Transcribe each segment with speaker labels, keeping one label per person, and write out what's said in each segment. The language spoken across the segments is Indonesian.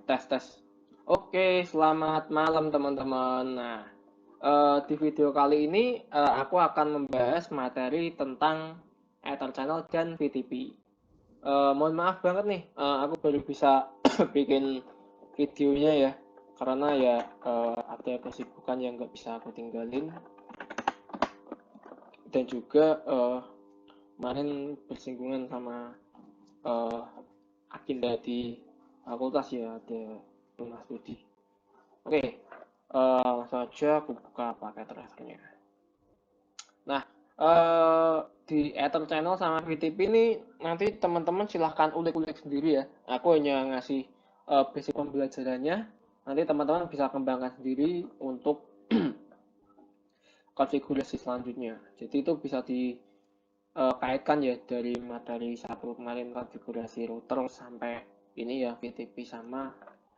Speaker 1: Tes tes. Oke, selamat malam teman-teman. Nah, di video kali ini aku akan membahas materi tentang Ether Channel dan VTP. Mohon maaf banget nih, aku baru bisa bikin videonya ya, karena ya ada kesibukan yang nggak bisa aku tinggalin, dan juga kemarin bersinggungan sama uh, agenda di fakultas ya, ada rumah studi. Oke, langsung aja aku buka paket refernya. Nah, di Ether Channel sama VTP ini nanti teman-teman silahkan ulik-ulik sendiri ya. Aku hanya ngasih basic pembelajarannya. Nanti teman-teman bisa kembangkan sendiri untuk konfigurasi selanjutnya. Jadi itu bisa dikaitkan ya dari materi satu kemarin konfigurasi router sampai ini ya VTP sama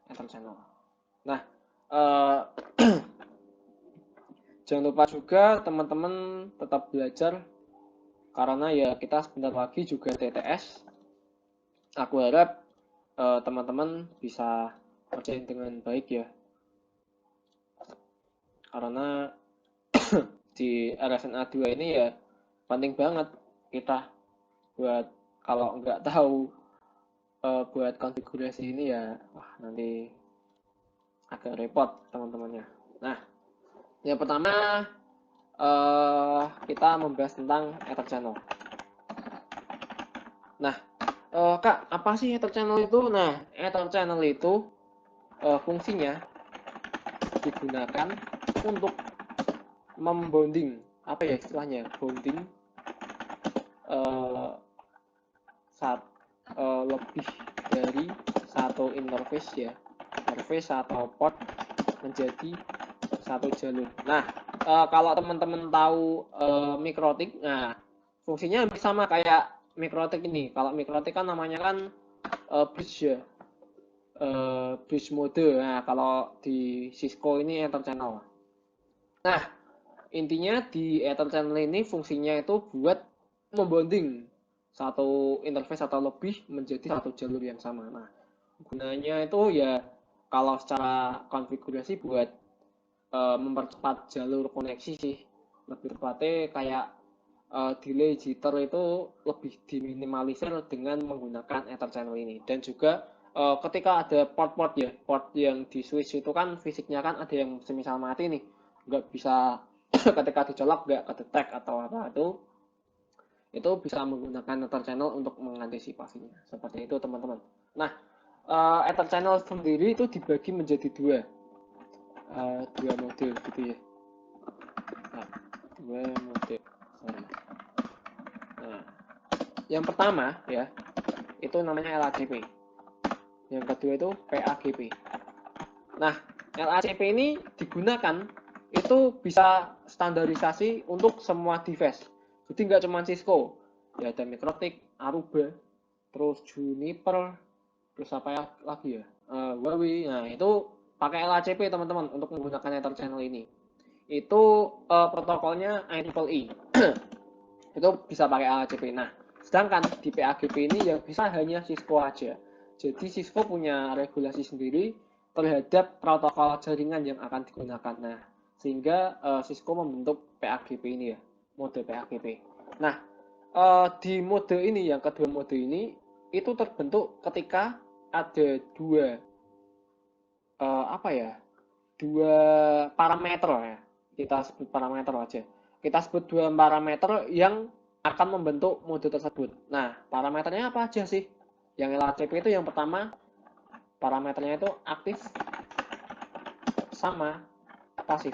Speaker 1: Ether Channel. Nah, uh, jangan lupa juga teman-teman tetap belajar karena ya kita sebentar lagi juga TTS. Aku harap teman-teman bisa kerjain dengan baik ya. Karena di RSNA 2 ini ya penting banget kita buat, kalau nggak tahu buat konfigurasi ini ya wah nanti agak repot teman-temannya. Nah, yang pertama kita membahas tentang Ether Channel. Nah, Kak, apa sih Ether Channel itu? Nah, Ether Channel itu fungsinya digunakan untuk membonding, apa ya istilahnya, bonding uh, saat lebih dari satu interface ya, interface atau port menjadi satu jalur. Nah, kalau teman-teman tahu mikrotik, nah fungsinya hampir sama kayak mikrotik ini. Kalau mikrotik kan namanya kan bridge ya, bridge mode. Nah, kalau di Cisco ini Ether Channel. Nah, intinya di Ether Channel ini fungsinya itu buat membonding satu interface atau lebih menjadi satu jalur yang sama. Nah, gunanya itu ya kalau secara konfigurasi buat mempercepat jalur koneksi sih. Lebih tepatnya kayak delay jitter itu lebih diminimalisir dengan menggunakan Ether Channel ini. Dan juga ketika ada port-port ya, port yang di switch itu kan fisiknya kan ada yang semisal mati nih, nggak bisa ketika dicolok nggak kedetek atau apa itu bisa menggunakan Ether Channel untuk mengantisipasinya. Seperti itu teman-teman. Nah, Ether Channel sendiri itu dibagi menjadi dua model gitu ya. Nah, dua model. Sorry. Nah, yang pertama ya itu namanya LACP. Yang kedua itu PAGP. Nah, LACP ini digunakan itu bisa standarisasi untuk semua device. Jadi nggak cuma Cisco, ya ada Mikrotik, Aruba, terus Juniper, terus apa lagi ya, Huawei. Nah itu pakai LACP teman-teman untuk menggunakan Ether Channel ini. Itu protokolnya IEEE. Itu bisa pakai LACP. Nah, sedangkan di PAGP ini yang bisa hanya Cisco aja. Jadi Cisco punya regulasi sendiri terhadap protokol jaringan yang akan digunakan. Nah, sehingga Cisco membentuk PAGP ini ya, mode PAGP. Nah, di mode ini, yang kedua mode ini, itu terbentuk ketika ada apa ya, dua parameter ya. Kita sebut parameter aja. Kita sebut dua parameter yang akan membentuk mode tersebut. Nah, parameternya apa aja sih? Yang LACP itu yang pertama, parameternya itu aktif sama pasif.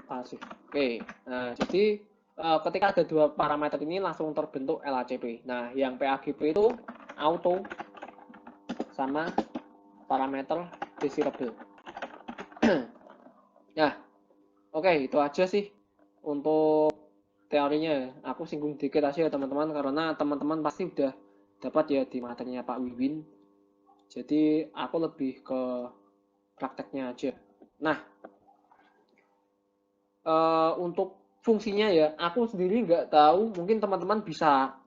Speaker 1: Pasif. Oke. Nah, jadi ketika ada dua parameter ini langsung terbentuk LACP. Nah, yang PAGP itu auto sama parameter desirable. Nah, oke, itu aja sih untuk teorinya. Aku singgung dikit aja ya teman-teman, karena teman-teman pasti udah dapat ya di materinya Pak Wiwin. Jadi aku lebih ke prakteknya aja. Nah, untuk fungsinya ya, aku sendiri nggak tahu. Mungkin teman-teman bisa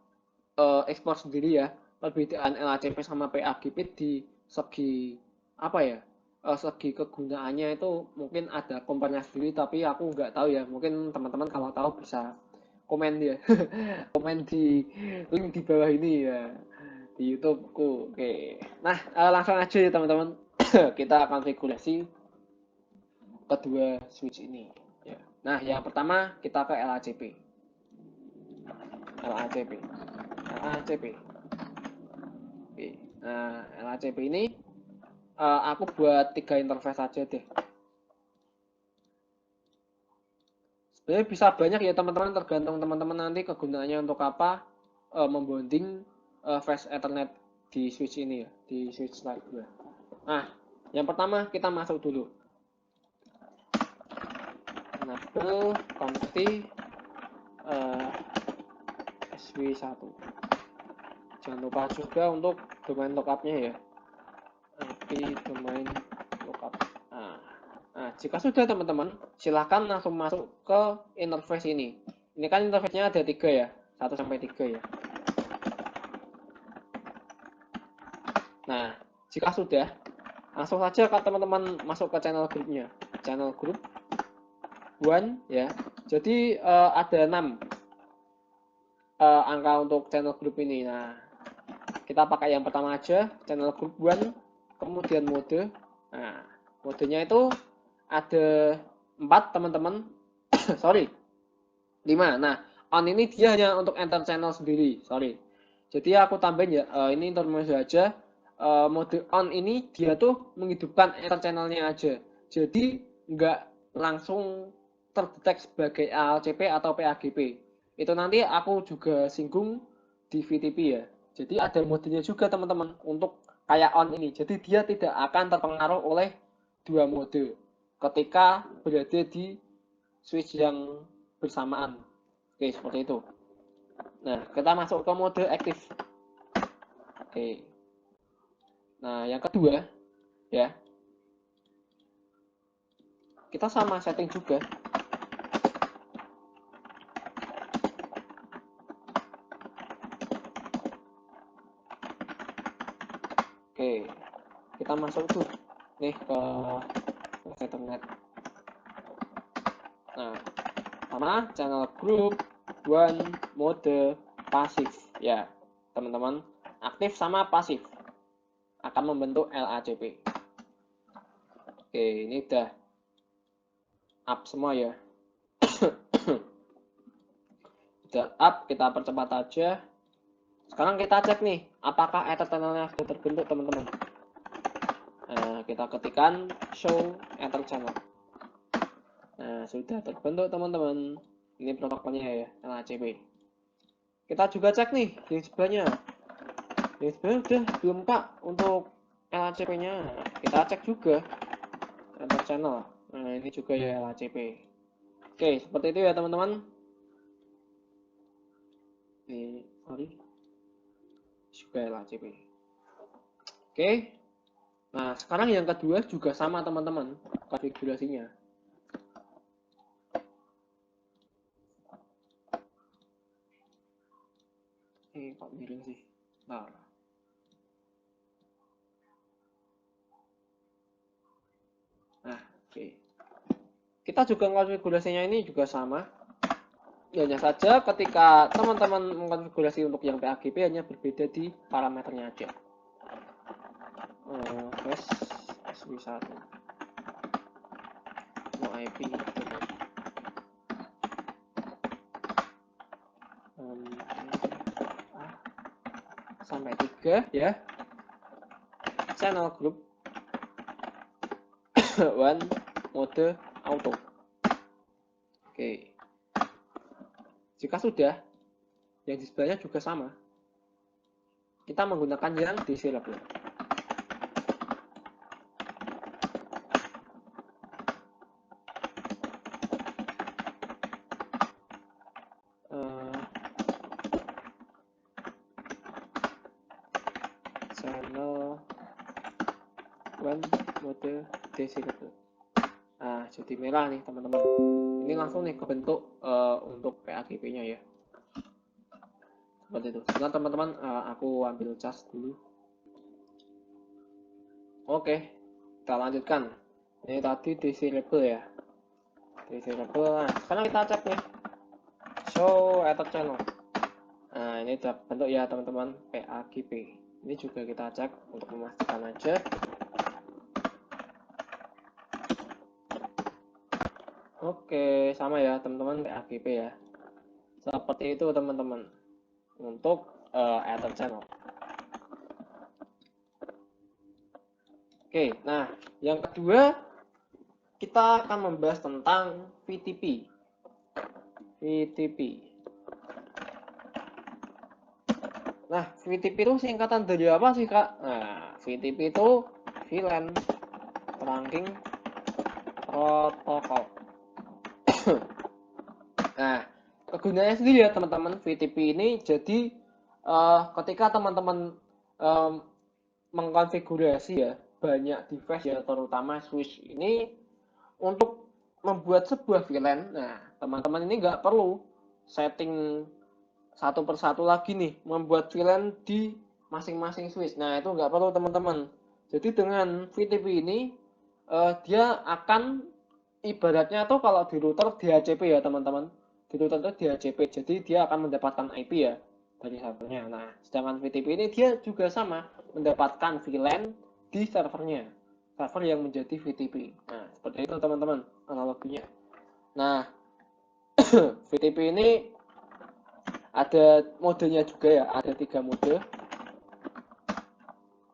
Speaker 1: ekspor sendiri ya. Perbedaan LACP sama PAGP di segi apa ya? Segi kegunaannya itu mungkin ada komparnya sendiri, tapi aku nggak tahu ya. Mungkin teman-teman kalau tahu bisa komen ya. Komen di link di bawah ini ya di YouTubeku. Oke. Nah, langsung aja ya teman-teman. Kita akan regulasi kedua switch ini. Ya. Nah, yang pertama kita ke LACP. LACP. LACP. Oke. Nah, LACP ini aku buat 3 interface aja deh. Sebenarnya bisa banyak ya teman-teman, tergantung teman-teman nanti kegunaannya untuk apa, membonding flash Ethernet di switch ini ya, di switch slide 2. Nah, yang pertama kita masuk dulu. Enable converti SW1. Jangan lupa juga untuk domain lookupnya ya. IP domain lookup. Nah, jika sudah teman-teman, silahkan langsung masuk ke interface ini. Ini kan interface-nya ada 3 ya, 1 sampai 3 ya. Nah, jika sudah, langsung saja teman-teman masuk ke channel grupnya. Channel group 1 ya. Jadi ada 6 angka untuk channel group ini. Nah, kita pakai yang pertama aja, channel group 1, kemudian mode. Nah, modenya itu ada 4 teman-teman. Sorry, 5. Nah, on ini dia hanya untuk enter channel sendiri. Sorry. Jadi aku tambahin ya, ini informasi aja. Mode on ini dia tuh menghidupkan enter channelnya aja. Jadi nggak langsung terdetek sebagai ALCP atau PAGP. Itu nanti aku juga singgung di VTP ya. Jadi ada modenya juga teman-teman untuk kayak on ini. Jadi dia tidak akan terpengaruh oleh dua mode ketika berada di switch yang bersamaan. Oke, seperti itu. Nah, kita masuk ke mode aktif. Oke. Nah, yang kedua ya, kita sama setting juga. Oke, kita masuk tuh nih ke Ethernet. Nah, sama channel group 1 mode pasif ya, teman-teman. Aktif sama pasif akan membentuk LACP. Oke, ini udah up semua ya. Udah up, kita percepat aja. Sekarang kita cek nih, apakah ether channelnya sudah terbentuk teman-teman. Nah, kita ketikkan show ether channel. Nah, sudah terbentuk teman-teman. Ini protokolnya ya, LACP. Kita juga cek nih di sebelahnya. Di sebelahnya udah belum Pak untuk LACP-nya. Kita cek juga ether channel. Nah, ini juga ya LACP. Oke, seperti itu ya teman-teman. Ini, sorry. Juga LACP. Oke. Nah, sekarang yang kedua juga sama teman-teman konfigurasinya. Ini kok miring sih. Nah. Nah, oke. Kita juga konfigurasinya ini juga sama. Hanya saja ketika teman-teman mengkonfigurasi untuk yang PAGP hanya berbeda di parameternya aja. Flash SW1 no IP sampai 3 ya, channel group 1 mode auto. Oke, jika sudah, yang di sebelahnya juga sama, kita menggunakan yang DC label. Channel 1 mode DC label. Nah, jadi merah nih teman-teman. Ini langsung nih kebentuk untuk PAGP-nya ya. seperti itu. Sebentar teman-teman, aku ambil cas dulu. Oke, kita lanjutkan. Ini tadi DC label ya, DC label. Nah, sekarang kita cek nih, show ether channel. Nah, ini udah bentuk ya teman-teman, PAGP. Ini juga kita cek untuk memastikan aja. Oke, sama ya teman-teman, PAGP ya. Seperti itu teman-teman untuk ether channel. Oke, nah yang kedua kita akan membahas tentang VTP. Nah, VTP itu singkatan dari apa sih kak? Nah, VTP itu VLAN Trunking Protocol. Nah, kegunaannya sendiri ya teman-teman, VTP ini jadi ketika teman-teman mengkonfigurasi ya banyak device ya, terutama switch ini untuk membuat sebuah VLAN. Nah, teman-teman ini nggak perlu setting satu persatu lagi nih, membuat VLAN di masing-masing switch. Nah, itu nggak perlu teman-teman. Jadi dengan VTP ini dia akan ibaratnya tuh kalau di router DHCP ya teman-teman. Di router itu DHCP, jadi dia akan mendapatkan IP ya dari servernya. Nah, sedangkan VTP ini dia juga sama, mendapatkan VLAN di servernya, server yang menjadi VTP. Nah, seperti itu teman-teman analoginya. Nah, VTP ini ada modenya juga ya, ada 3 mode.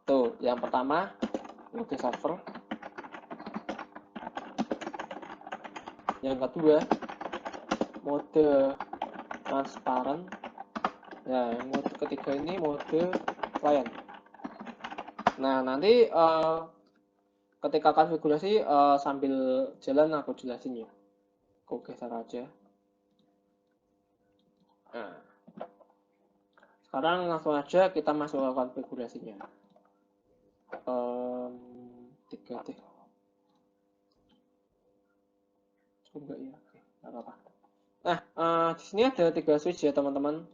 Speaker 1: Tuh, yang pertama mode server, yang kedua mode transparan, nah yang mode ketiga ini mode client. Nah, nanti ketika konfigurasi sambil jalan aku jelasin ya, aku geser aja. Nah, sekarang langsung aja kita masuk ke konfigurasinya. 3 deh, enggak ya, oke, nggak apa-apa. Nah, di sini ada 3 switch ya teman-teman.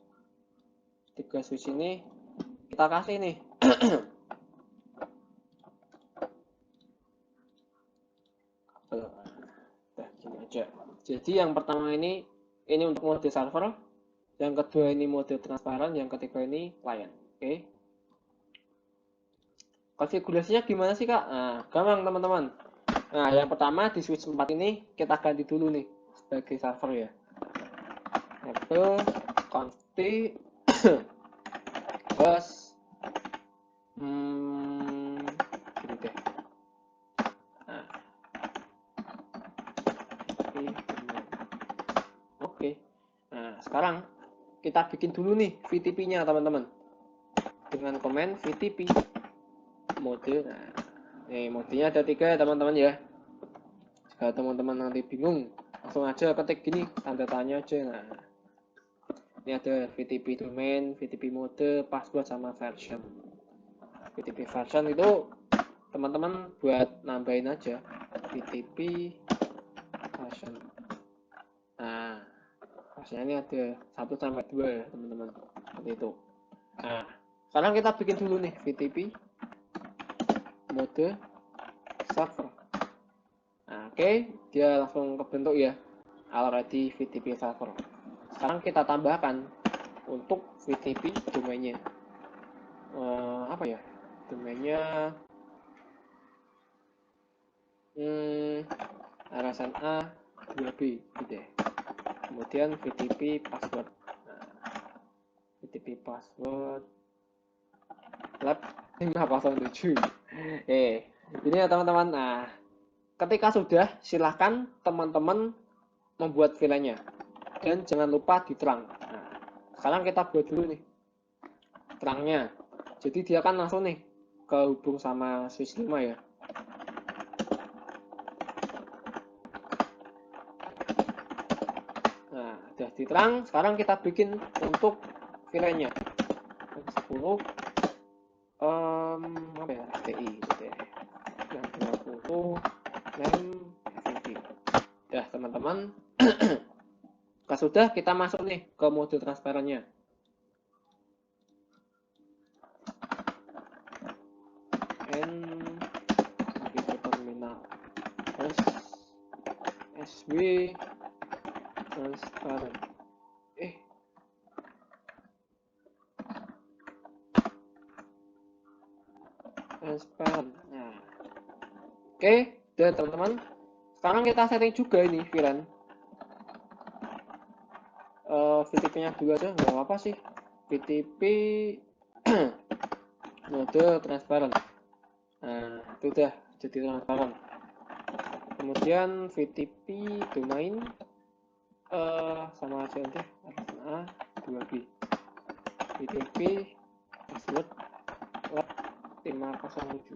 Speaker 1: 3 switch ini kita kasih nih kabel. Nah, gini aja. Jadi yang pertama ini untuk mode server, yang kedua ini mode transparan, yang ketiga ini client. Oke. Konfigurasinya gimana sih kak? Nah, gampang teman-teman. Nah, yang pertama di switch 4 ini kita ganti dulu nih sebagai server ya. Label config bus gini deh. Nah, oke. Nah, sekarang kita bikin dulu nih VTP-nya teman-teman. Dengan komen VTP mode. Nah, nih modenya ada 3 ya teman-teman ya. Jika teman-teman nanti bingung, langsung aja ketik gini, tanda tanya aja. Nah, ini ada VTP domain, VTP mode, password, sama version. VTP version itu teman-teman buat nambahin aja VTP version. Nah, versionnya ini ada 1 sampai 2 ya teman-teman, seperti itu. Nah, sekarang kita bikin dulu nih VTP mode server. Nah, oke, dia langsung kebentuk ya, already VTP server. Sekarang kita tambahkan untuk VTP domainnya. Apa ya? Domainnya RSNA 2B gitu ya. Kemudian VTP password. Nah, VTP password lab 507. Ini ya teman-teman. Nah, ketika sudah, silahkan teman-teman membuat VLAN-nya dan jangan lupa diterang. Nah, sekarang kita buat dulu nih terangnya. Jadi dia kan langsung nih kehubung sama switch 5 ya. Nah, udah diterang, sekarang kita bikin untuk VLAN-nya 10 apa ya, STI gitu ya. Yang 20 LAN FTP. Udah teman-teman. Sudah, kita masuk nih ke mode transparannya. and gitu terminal SW transparent. Transparent. Nah, oke, dan teman-teman, sekarang kita setting juga ini VLAN. VTP-nya juga aja, nggak apa-apa sih. VTP mode transparent. Nah, itu udah jadi transparent. Kemudian VTP domain sama aja nanti A 2B. VTP password lab 507.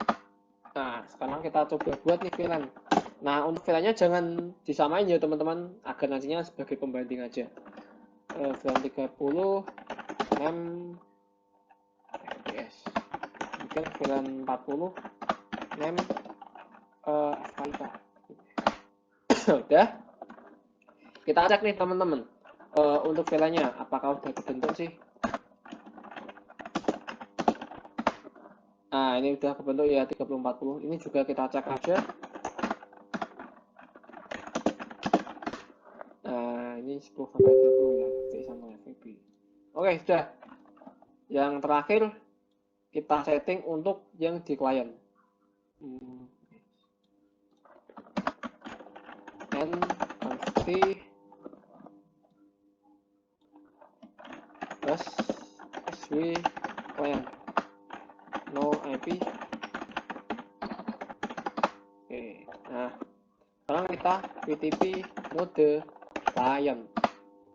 Speaker 1: Nah, sekarang kita coba buat nih VLAN. Nah, untuk VLAN-nya jangan disamain ya teman-teman, agar nantinya sebagai pembanding aja. VLAN 30 RAM FPS. Kemudian VLAN 40 RAM FKIK. Udah. Kita cek nih teman-teman. Untuk VLAN-nya apakah udah kebentuk sih? Nah, ini udah kebentuk ya 3040. Ini juga kita cek aja. Nah, ini 10 sampai 20 ya, FTI sama FVB. Oke, sudah. Yang terakhir kita setting untuk yang di klien. N plus SW client no IP. Oke, nah sekarang kita VTP mode client.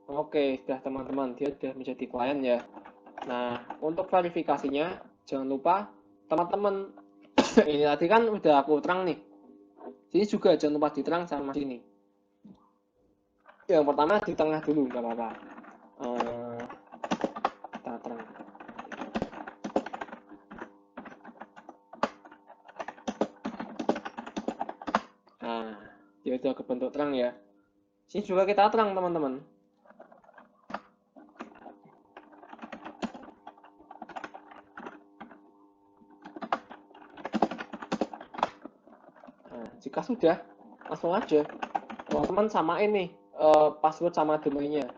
Speaker 1: Oke, sudah teman-teman, dia sudah menjadi klien ya. Nah, untuk verifikasinya jangan lupa teman-teman ini tadi kan udah aku terang nih. Sini juga jangan lupa diterang sama sini. Yang pertama di tengah dulu, nggak apa-apa. Kita terang. Nah, dia udah kebentuk terang ya. Sini juga kita terang teman-teman. Nah, jika sudah, langsung aja teman-teman samain nih password sama domainnya.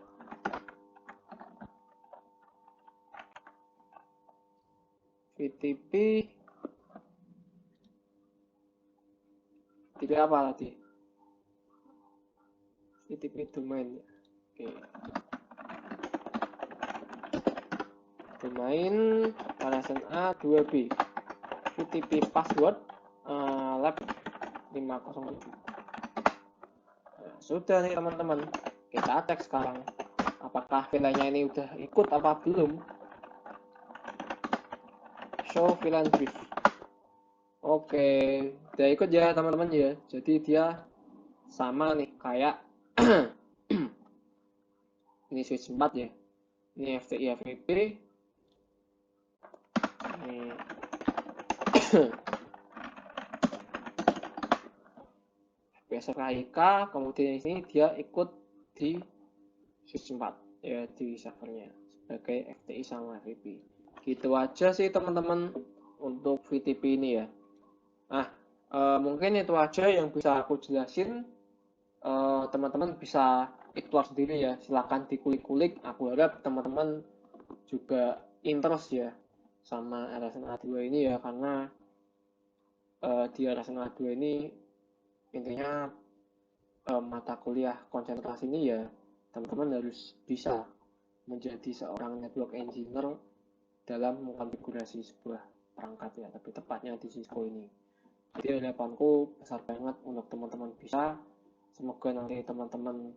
Speaker 1: VTP tidak apa tadi? VTP domain. Oke. Domain A 2B. VTP password lab 507. Nah, sudah nih teman-teman. Kita cek sekarang apakah VLAN-nya ini udah ikut apa belum. Show VLAN brief. Oke, udah ikut ya teman-teman ya. Jadi dia sama nih kayak ini switch 4 ya. Ini FTI FVP. Ini FPSKIK, kemudian di sini dia ikut di switch 4 ya, di servernya sebagai FTI sama FVP. Gitu aja sih teman-teman untuk VTP ini ya. Nah, mungkin itu aja yang bisa aku jelasin. Teman-teman bisa explore sendiri ya, silahkan dikulik-kulik. Aku harap teman-teman juga interest ya sama RSNA2 ini ya, karena di RSNA2 ini intinya mata kuliah konsentrasi ini ya teman-teman harus bisa menjadi seorang network engineer dalam mengkonfigurasi sebuah perangkat ya, tapi tepatnya di Cisco ini. Jadi harapanku besar banget untuk teman-teman bisa. Semoga nanti teman-teman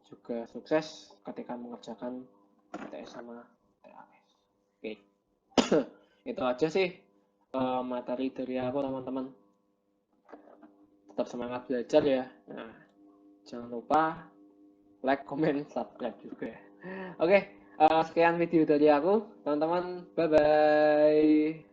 Speaker 1: juga sukses ketika mengerjakan TS sama TAS. Oke, itu aja sih materi dari aku teman-teman. Tetap semangat belajar ya. Nah, jangan lupa like, comment, subscribe juga. Oke, sekian video dari aku teman-teman. Bye bye.